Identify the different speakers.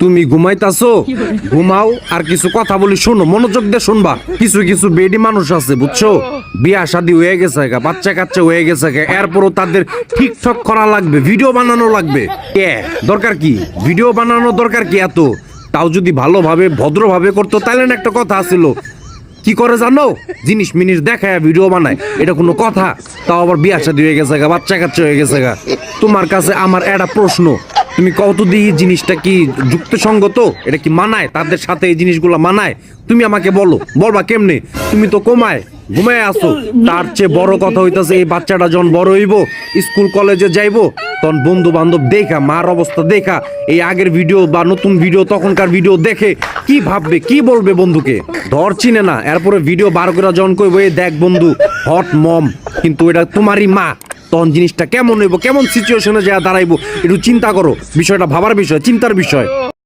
Speaker 1: তুমি ঘুমাইতাছো, ঘুমাও আর কিছু কথা বলি শোনো, মনোযোগ দিয়ে শুনবা। কিছু কিছু বেডি মানুষ আছে বুঝছো, বিয়া শাদী হয়ে গেছে, বাচ্চা কাচ্চা হয়ে গেছে, এরপরও তাদের ঠিকঠাক করা লাগবে, ভিডিও বানানো লাগবে। দরকার কি ভিডিও বানানো, দরকার কি এত? তাও যদি ভালোভাবে ভদ্রভাবে করতো তাহলে না একটা কথা আছিল। কি করে জানো, জিনিস মিনিস দেখায় ভিডিও বানায়, এটা কোনো কথা? তাও আবার বিয়া শাদী হয়ে গেছে, বাচ্চা কাচ্চা হয়ে গেছে। তোমার কাছে আমার একটা প্রশ্ন, তুমি কত দিয়ে জিনিসটা কি যুক্তিসঙ্গত? এটা কি মানায় তাদের সাথে? এই জিনিসগুলো মানায়? তুমি আমাকে বলো, বলবা কেমনে? তুমি তো ঘুমায় আসো। তার চেয়ে বড় কথা হইতাছে, এই বাচ্চাটা যখন বড় হইব, স্কুল কলেজে যাইবো, তখন বন্ধু বান্ধব দেখা, মার অবস্থা দেখা, এই আগের ভিডিও বা নতুন ভিডিও, তখনকার ভিডিও দেখে কি ভাববে, কি বলবে? বন্ধুকে ধর চিনে না, এরপরে ভিডিও বার করে যখন কইবো এই দেখ বন্ধু হট মম, কিন্তু এটা তোমারই মা, তখন জিনিসটা কেমন হইব, কেমন সিচুয়েশনে যা দাঁড়াইবো? একটু চিন্তা করো, বিষয়টা ভাবার বিষয়, চিন্তার বিষয়।